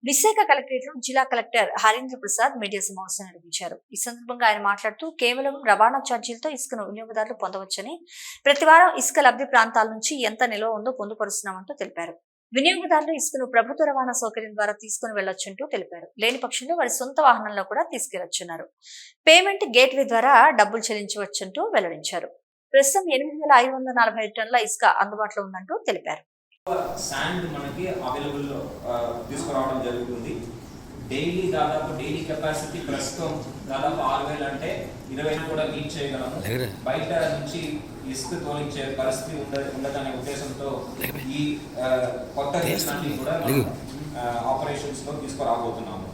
విశాఖ కలెక్టరేట్లో జిల్లా collector Harindra Prasad media సమావేశం నిర్వహించారు. ఈ సందర్భంగా ఆయన మాట్లాడుతూ కేవలం రవాణా ఛార్జీలతో ఇసుకను వినియోగదారులు పొందవచ్చని, ప్రతివారం ఇసుక లబ్ధి ప్రాంతాల నుంచి ఎంత నిల్వ ఉందో పొందుపరుస్తున్నామంటూ తెలిపారు. వినియోగదారులు ఇసుకను ప్రభుత్వ రవాణా సౌకర్యం ద్వారా తీసుకుని వెళ్లొచ్చంటూ తెలిపారు. లేని పక్షంలో వారి సొంత వాహనంలో కూడా తీసుకెళ్లొచ్చన్నారు. పేమెంట్ గేట్వే ద్వారా డబ్బులు చెల్లించవచ్చంటూ వెల్లడించారు. ప్రస్తుతం 8,545 టన్నుల ఇసుక అందుబాటులో ఉందంటూ తెలిపారు. శాండ్ మనకి అవైలబుల్ తీసుకురావడం జరుగుతుంది. డైలీ కెపాసిటీ ప్రస్తుతం దాదాపు 6,000 అంటే 20 కూడా మీట్ చేయగలము. బయట నుంచి ఇసుక తోలించే పరిస్థితి ఉండదనే ఉద్దేశంతో ఈ కొత్త అన్ని కూడా ఆపరేషన్స్ లో తీసుకురాబోతున్నాము.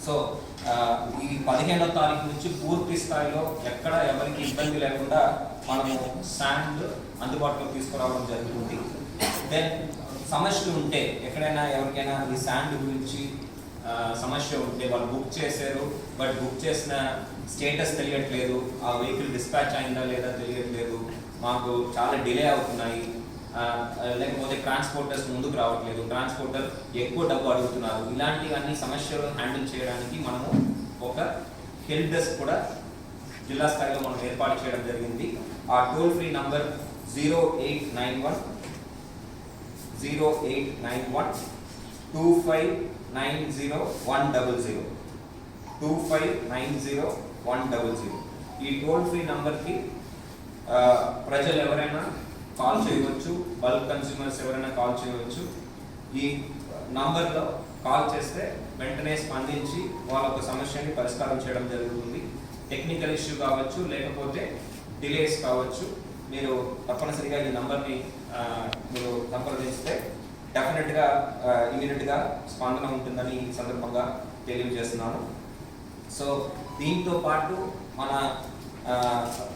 సో ఈ 15వ తారీఖు నుంచి పూర్తి స్థాయిలో ఎక్కడ ఎవరికి ఇబ్బంది లేకుండా మనము శాండ్ అందుబాటులోకి తీసుకురావడం జరుగుతుంది. దెన్ సమస్యలు ఉంటే ఎక్కడైనా ఎవరికైనా ఈ శాండ్ గురించి సమస్య ఉంటే వాళ్ళు బుక్ చేశారు, బట్ బుక్ చేసిన స్టేటస్ తెలియట్లేదు, ఆ వెహికల్ డిస్పాచ్ అయిందా లేదా తెలియట్లేదు, మాకు చాలా డిలే అవుతున్నాయి, లేకపోతే ట్రాన్స్పోర్టర్స్ ముందుకు రావట్లేదు, ట్రాన్స్పోర్టర్ ఎక్కువ డబ్బు అడుగుతున్నారు, ఇలాంటివన్నీ సమస్యలు హ్యాండిల్ చేయడానికి మనము ఒక హెల్ప్ డెస్క్ కూడా జిల్లా స్థాయిలో మనం ఏర్పాటు చేయడం జరిగింది. ఆ టోల్ ఫ్రీ నంబర్ 0891 2590 100. ఈ టోల్ ఫ్రీ నంబర్కి ప్రజలు ఎవరైనా కాల్ చేయవచ్చు, బల్క్ కన్స్యూమర్స్ ఎవరైనా కాల్ చేయవచ్చు. ఈ నంబర్లో కాల్ చేస్తే వెంటనే స్పందించి వాళ్ళ ఒక సమస్యని పరిష్కారం చేయడం జరుగుతుంది. టెక్నికల్ ఇష్యూ కావచ్చు, లేకపోతే డిలేస్ కావచ్చు, మీరు తప్పనిసరిగా ఈ నంబర్ని మీరు సంప్రదిస్తే డెఫినెట్గా ఇమీడియట్గా స్పందన ఉంటుందని ఈ సందర్భంగా తెలియజేస్తున్నాను. సో దీంతో పాటు మన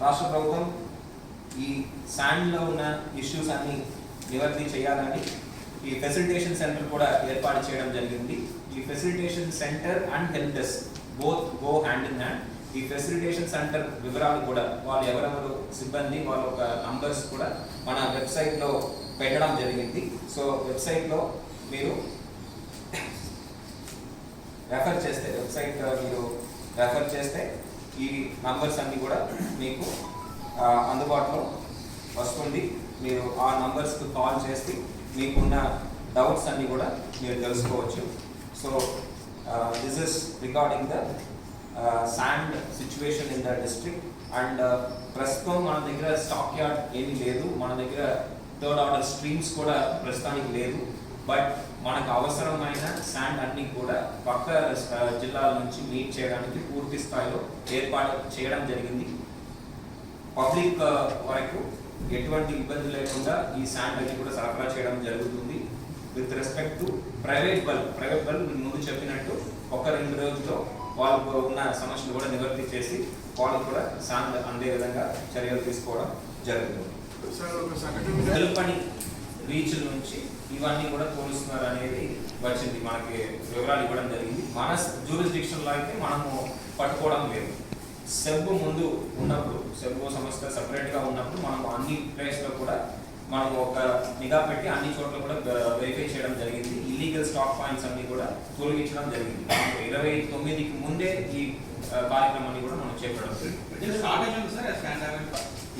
రాష్ట్ర ప్రభుత్వం ఈ శాండ్లో ఉన్న ఇష్యూస్ అన్ని నివర్తి చేయాలని ఈ ఫెసిలిటేషన్ సెంటర్ కూడా ఏర్పాటు చేయడం జరిగింది. ఈ facilitation centre and help desk both go hand in hand. ఈ ఫెసిలిటేషన్ సెంటర్ వివరాలు కూడా వాళ్ళు ఎవరెవరు సిబ్బంది వాళ్ళ ఒక నంబర్స్ కూడా మన వెబ్సైట్లో పెట్టడం జరిగింది. సో వెబ్సైట్లో మీరు రెఫర్ చేస్తే ఈ నంబర్స్ అన్నీ కూడా మీకు అందుబాటులో వస్తుంది. మీరు ఆ నంబర్స్కి కాల్ చేసి మీకున్న డౌట్స్ అన్నీ కూడా మీరు తెలుసుకోవచ్చు. So this is regarding the sand situation in the district. And ప్రస్తుతం మన దగ్గర స్టాక్ యార్డ్ ఏమీ లేదు, మన దగ్గర థర్డ్ ఆర్డర్ స్ట్రీమ్స్ కూడా ప్రస్తుతానికి లేదు. బట్ మనకు అవసరమైన శాండ్ అన్ని కూడా పక్క జిల్లాల నుంచి మీట్ చేయడానికి పూర్తి స్థాయిలో ఏర్పాటు చేయడం జరిగింది. పబ్లిక్ వరకు ఎటువంటి ఇబ్బంది లేకుండా ఈ శాండ్ అన్ని కూడా సరఫరా చేయడం జరుగుతుంది. With respect to private bulk ముందు చెప్పినట్టు 1-2 రోజుల్లో వాళ్ళకు ఉన్న సమస్యలు కూడా నివర్తి చేసి వాళ్ళకు కూడా శాండ్ అందే విధంగా చర్యలు తీసుకోవడం జరుగుతుంది. తెలుపని బీచ్ల నుంచి ఇవన్నీ కూడా పోలుస్తున్నారు అనేది వచ్చింది, మనకి వివరాలు ఇవ్వడం జరిగింది. మన జ్యూరిస్డిక్షన్లో అయితే మనము పట్టుకోవడం లేదు. సెబ్బు ముందు ఉన్నప్పుడు, సెబ్బు సంస్థ సపరేట్గా ఉన్నప్పుడు మనం అన్ని ప్లేస్లో కూడా మనం ఒక నిఘా పెట్టి అన్ని చోట్ల కూడా వెరిఫై చేయడం జరిగింది. ఇల్లీగల్ స్టాక్ పాయింట్స్ అన్ని కూడా తొలగించడం జరిగింది. 29కి ముందే ఈ కార్యక్రమాన్ని కూడా మనం చేపట్టడం జరిగింది.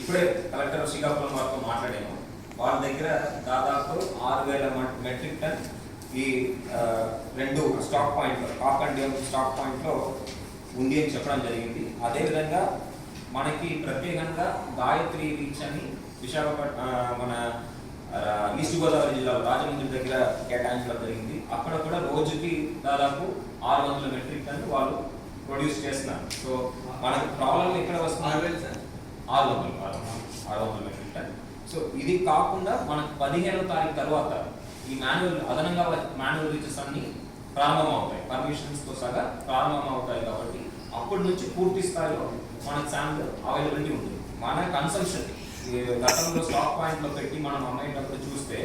ఇప్పుడే కలెక్టర్ శ్రీకాకుళం వారితో మాట్లాడాము. వాళ్ళ దగ్గర దాదాపు 6,000 మెట్రిక్ టన్ ఈ 2 స్టాక్ పాయింట్లో, టాప్ అండ్ డౌన్ స్టాక్ పాయింట్లో ఉంది అని చెప్పడం జరిగింది. అదేవిధంగా మనకి ప్రత్యేకంగా గాయత్రి రీచ్ అని విశాఖపట్నం మన ఈస్ట్ గోదావరి జిల్లాలో రాజమండ్రి దగ్గర కేటాయించడం జరిగింది. అక్కడ కూడా రోజుకి దాదాపు 600 మెట్రిక్ టన్ వాళ్ళు ప్రొడ్యూస్ చేస్తున్నారు. సో మనకు ప్రాబ్లం ఎక్కడ వస్తుంది? 600 మెట్రిక్ టన్. సో ఇది కాకుండా మనకు 15వ తారీఖు తర్వాత ఈ అదనంగా మాన్యువల్ రీచెస్ అన్ని ప్రారంభమవుతాయి, పర్మిషన్స్తో సగా ప్రారంభమవుతాయి. కాబట్టి అప్పటి నుంచి పూర్తి స్థాయిలో మనకు శాండ్ అవైలబిలిటీ ఉంటుంది. మన కన్సంప్షన్ గతంలో స్టాక్ పాయింట్లో పెట్టి మనం అమ్మేటప్పుడు చూస్తే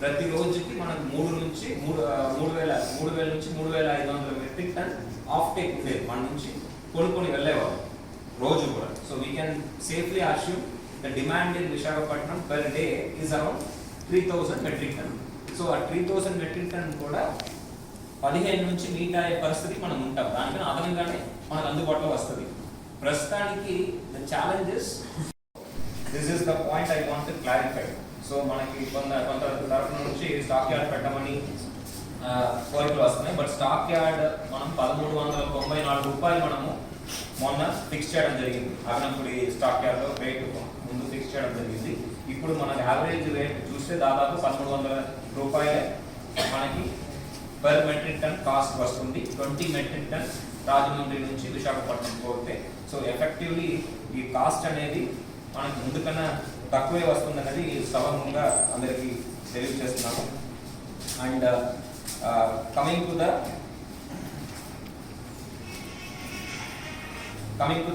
ప్రతి రోజుకి మనకు 3,000 నుంచి 3,500 మెట్రిక్ టన్ ఆఫ్ టేక్ ఉండేది. మన నుంచి కొనుక్కొని వెళ్ళేవాళ్ళు రోజు కూడా. So we can safely assume the demand in Visakhapatnam per day is around 3,000 metric ton. So ఆ 3,000 మెట్రిక్ టన్ కూడా 15 నుంచి మీట్ అయ్యే పరిస్థితి మనం ఉంటాం. దానికన్నా అదనంగానే మనకు అందుబాటులో వస్తుంది. ప్రస్తుతానికి the challenges, this is the point I want to clarify. So మనకి కొంత తరఫు నుంచి స్టాక్ యార్డ్ పెట్టమని కోరికలు వస్తున్నాయి. బట్ స్టాక్ యార్డ్ మనం 1394 రూపాయలు మనము మొన్న ఫిక్స్ చేయడం జరిగింది. అదనపుడి స్టాక్ యార్డ్లో రేటు ముందు ఫిక్స్ చేయడం జరిగింది. ఇప్పుడు మనకి యావరేజ్ రేట్ చూస్తే దాదాపు 1300 రూపాయలే మనకి పర్ మెట్రిక్ టన్ కాస్ట్ వస్తుంది. 20 మెట్రిక్ టన్ రాజమండ్రి నుంచి విశాఖపట్నం పోతే. సో ఎఫెక్టివ్లీ ఈ కాస్ట్ అనేది మనకి ముందు కన్నా తక్కువే వస్తుంది అనేది సవరంగా అందరికీ తెలియజేస్తున్నాము. And coming to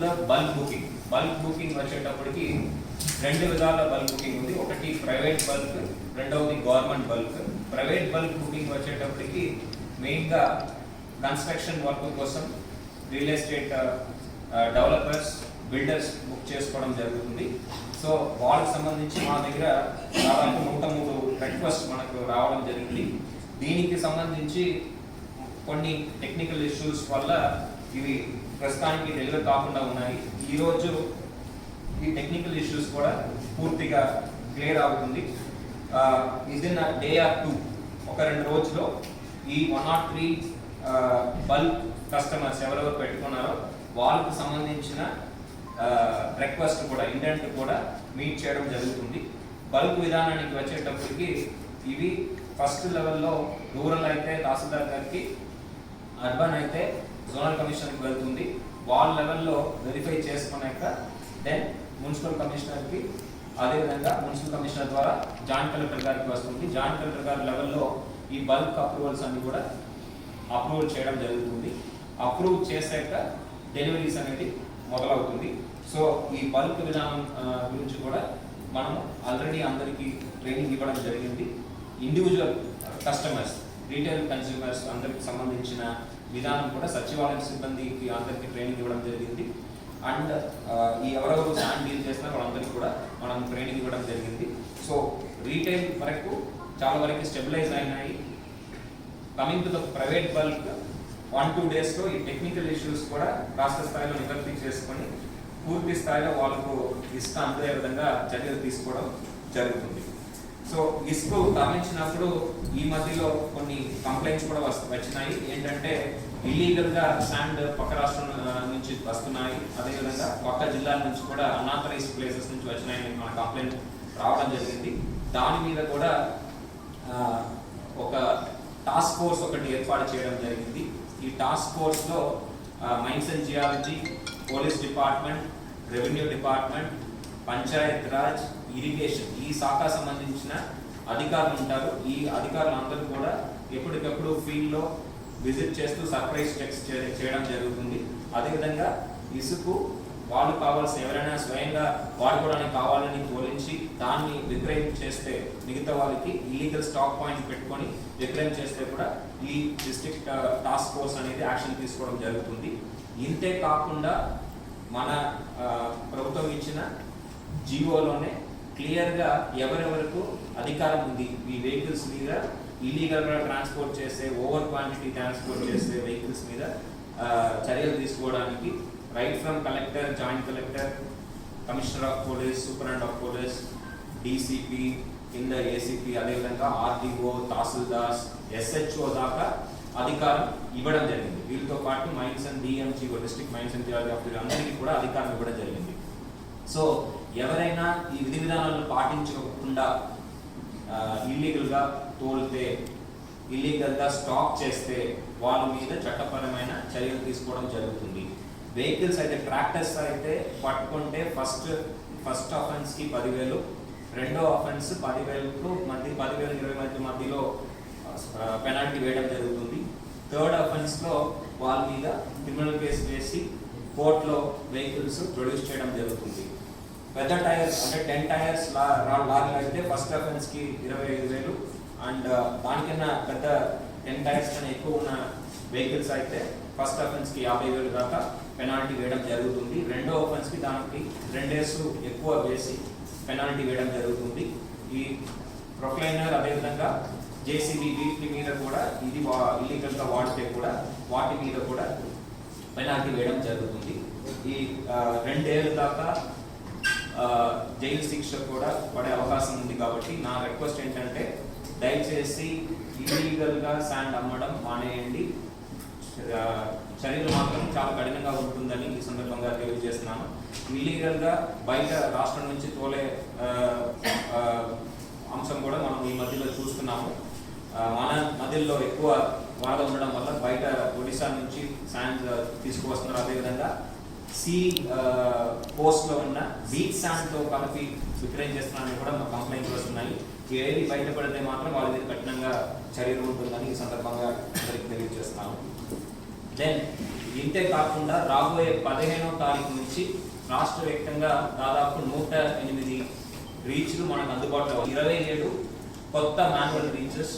the bulk booking వచ్చేటప్పటికి 2 విధాల బల్క్ బుకింగ్ ఉంది. ఒకటి ప్రైవేట్ బల్క్, రెండవది government bulk. Private bulk booking వచ్చేటప్పటికి మెయిన్గా కన్స్ట్రక్షన్ వర్క్ కోసం real estate developers, builders book చేసుకోవడం జరుగుతుంది. సో వాళ్ళకి సంబంధించి మా దగ్గర దాదాపు 103 రిక్వెస్ట్ మనకు రావడం జరిగింది. దీనికి సంబంధించి కొన్ని టెక్నికల్ ఇష్యూస్ వల్ల ఇవి ప్రస్తుతానికి డెలివరీ కాకుండా ఉన్నాయి. ఈరోజు ఈ టెక్నికల్ ఇష్యూస్ కూడా పూర్తిగా క్లియర్ అవుతుంది. విదిన్ డే ఆర్ 2, ఒక 2 రోజుల్లో ఈ 103 బల్క్ కస్టమర్స్ ఎవరెవరు పెట్టుకున్నారో వాళ్ళకు సంబంధించిన రిక్వెస్ట్ కూడా, ఇంటెంట్ కూడా మీట్ చేయడం జరుగుతుంది. బల్క్ విధానానికి వచ్చేటప్పటికి ఇవి ఫస్ట్ లెవెల్లో రూరల్ అయితే తహసీల్దార్ గారికి, అర్బన్ అయితే జోనల్ కమిషనర్కి వెళ్తుంది. వాళ్ళ లెవెల్లో వెరిఫై చేసుకున్నాక దెన్ మున్సిపల్ కమిషనర్కి, అదేవిధంగా మున్సిపల్ కమిషనర్ ద్వారా జాయింట్ కలెక్టర్ గారికి వస్తుంది. జాయింట్ కలెక్టర్ గారి లెవెల్లో ఈ బల్క్ అప్రూవల్స్ అన్ని కూడా అప్రూవల్ చేయడం జరుగుతుంది. అప్రూవ్ చేశాక డెలివరీస్ అనేది మొదలవుతుంది. సో ఈ బల్క్ విధానం గురించి కూడా మనం ఆల్రెడీ అందరికీ ట్రైనింగ్ ఇవ్వడం జరిగింది. ఇండివిజువల్ కస్టమర్స్, రీటైల్ కన్స్యూమర్స్ అందరికి సంబంధించిన విధానం కూడా సచివాలయం సిబ్బందికి అందరికీ ట్రైనింగ్ ఇవ్వడం జరిగింది. అండ్ ఈ ఎవరెవరు శాండ్ డీల్ చేస్తున్నా వాళ్ళందరికీ కూడా మనం ట్రైనింగ్ ఇవ్వడం జరిగింది. సో రీటైల్ వరకు చాలా వరకు స్టెబిలైజ్ అయినాయి. Coming to the private bulk 1-2 డేస్లో ఈ టెక్నికల్ ఇష్యూస్ కూడా రాష్ట్ర స్థాయిలో నివృత్తి చేసుకొని పూర్తి స్థాయిలో వాళ్ళకు ఇసుక అందే విధంగా చర్యలు తీసుకోవడం జరుగుతుంది. సో ఇసుక తరలించినప్పుడు ఈ మధ్యలో కొన్ని కంప్లైంట్స్ కూడా వచ్చినాయి. ఏంటంటే ఇల్లీగల్గా శాండ్ పక్క రాష్ట్రం నుంచి వస్తున్నాయి, అదేవిధంగా పక్క జిల్లాల నుంచి కూడా అన్ఆథరైజ్డ్ ప్లేసెస్ నుంచి వచ్చినాయని మన కంప్లైంట్ రావడం జరిగింది. దాని మీద కూడా ఒక టాస్క్ ఫోర్స్ ఒకటి ఏర్పాటు చేయడం జరిగింది. ఈ టాస్క్ ఫోర్స్లో mines and geology, police department, revenue department, Panchayat Raj, irrigation ఈ శాఖ సంబంధించిన అధికారులు ఉంటారు. ఈ అధికారులు అందరూ కూడా ఎప్పటికప్పుడు ఫీల్డ్లో విజిట్ చేస్తూ సర్ప్రైజ్ చెక్స్ చేయడం జరుగుతుంది. అదేవిధంగా ఇసుకు వాళ్ళు కావాల్సిన ఎవరైనా స్వయంగా వాడుకోవడానికి కావాలని తోలించి దాన్ని విక్రయం చేస్తే, మిగతా వాళ్ళకి ఇల్లీగల్ స్టాక్ పాయింట్ పెట్టుకొని విక్రయం చేస్తే కూడా ఈ డిస్ట్రిక్ట్ టాస్క్ ఫోర్స్ అనేది యాక్షన్ తీసుకోవడం జరుగుతుంది. ఇంతే కాకుండా మన ప్రభుత్వం ఇచ్చిన జీవోలోనే క్లియర్గా ఎవరెవరకు అధికారం ఉంది ఈ వెహికల్స్ మీద, ఇల్లీగల్గా ట్రాన్స్పోర్ట్ చేసే, ఓవర్ క్వాంటిటీ ట్రాన్స్పోర్ట్ చేసే వెహికల్స్ మీద చర్యలు తీసుకోవడానికి right from collector, joint collector, commissioner of police, superintendent of police, DCP, కింద ఏసీపీ, అదేవిధంగా ఆర్డీఓ, తహసీల్దార్స్, ఎస్హెచ్ఓ దాకా అధికారం ఇవ్వడం జరిగింది. వీళ్ళతో పాటు mines and DMGO, district mines and geology officer అందరికీ కూడా అధికారం ఇవ్వడం జరిగింది. సో ఎవరైనా ఈ విధి విధానాలను పాటించకుండా ఇల్లీగల్గా తోలితే, ఇల్లీగల్గా స్టాక్ చేస్తే వాళ్ళ మీద చట్టపరమైన చర్యలు తీసుకోవడం జరుగుతుంది. వెహికల్స్ అయితే, ట్రాక్టర్స్ అయితే పట్టుకుంటే ఫస్ట్ అఫెన్స్కి 10,000, రెండో అఫెన్స్ 10,000కు మధ్య 10,000-20,000 మధ్యలో పెనాల్టీ వేయడం జరుగుతుంది. థర్డ్ అఫెన్స్లో వాళ్ళ మీద క్రిమినల్ కేసు వేసి కోర్టులో వెహికల్స్ ప్రొడ్యూస్ చేయడం జరుగుతుంది. పెద్ద టైర్స్ అంటే 10 టైర్స్ లారీలు అయితే ఫస్ట్ అఫెన్స్కి 25,000 అండ్ దానికన్నా పెద్ద 10 టైర్స్ కన్నా ఎక్కువ ఉన్న వెహికల్స్ అయితే ఫస్ట్ అఫెన్స్కి 50,000 దాకా పెనాల్టీ వేయడం జరుగుతుంది. రెండో అఫెన్స్కి దానికి 2 డేస్ ఎక్కువ వేసి పెనాల్టీ వేయడం జరుగుతుంది. ఈ ప్రొక్లైనర్, అదేవిధంగా జేసీబీ వీటి మీద కూడా ఇది ఇల్లీగల్గా వాడితే కూడా వాటి మీద కూడా పెనాల్టీ వేయడం జరుగుతుంది. ఈ 2 ఏళ్ళ దాకా జైలు శిక్ష కూడా పడే అవకాశం ఉంది. కాబట్టి నా రిక్వెస్ట్ ఏంటంటే దయచేసి ఇల్లీగల్గా శాండ్ అమ్మడం మానేయండి. చర్యలు మాత్రం చాలా కఠినంగా ఉంటుందని ఈ సందర్భంగా తెలియజేస్తున్నాను. ఇల్లీగల్గా బయట రాష్ట్రం నుంచి తోలే అంశం కూడా మనం ఈ మధ్యలో చూస్తున్నాము. మన నదుల్లో ఎక్కువ వరద ఉండడం వల్ల బయట ఒడిశా నుంచి శాండ్ తీసుకువస్తున్నారు. అదేవిధంగా సీ కోస్ట్లో ఉన్న బీచ్ శాండ్తో కలిపి విక్రయం చేస్తున్నారని కూడా మా కంప్లైంట్స్ వస్తున్నాయి. ఏది బయటపడితే మాత్రం వాళ్ళ మీద కఠినంగా చర్యలు ఉంటుందని ఈ సందర్భంగా అందరికీ తెలియజేస్తున్నాను. దెన్ ఇంతే కాకుండా రాబోయే 15వ తారీఖు నుంచి రాష్ట్ర వ్యాప్తంగా దాదాపు 108 రీచ్లు మనకు అందుబాటులో 27 కొత్త మాన్యువల్ రీచెస్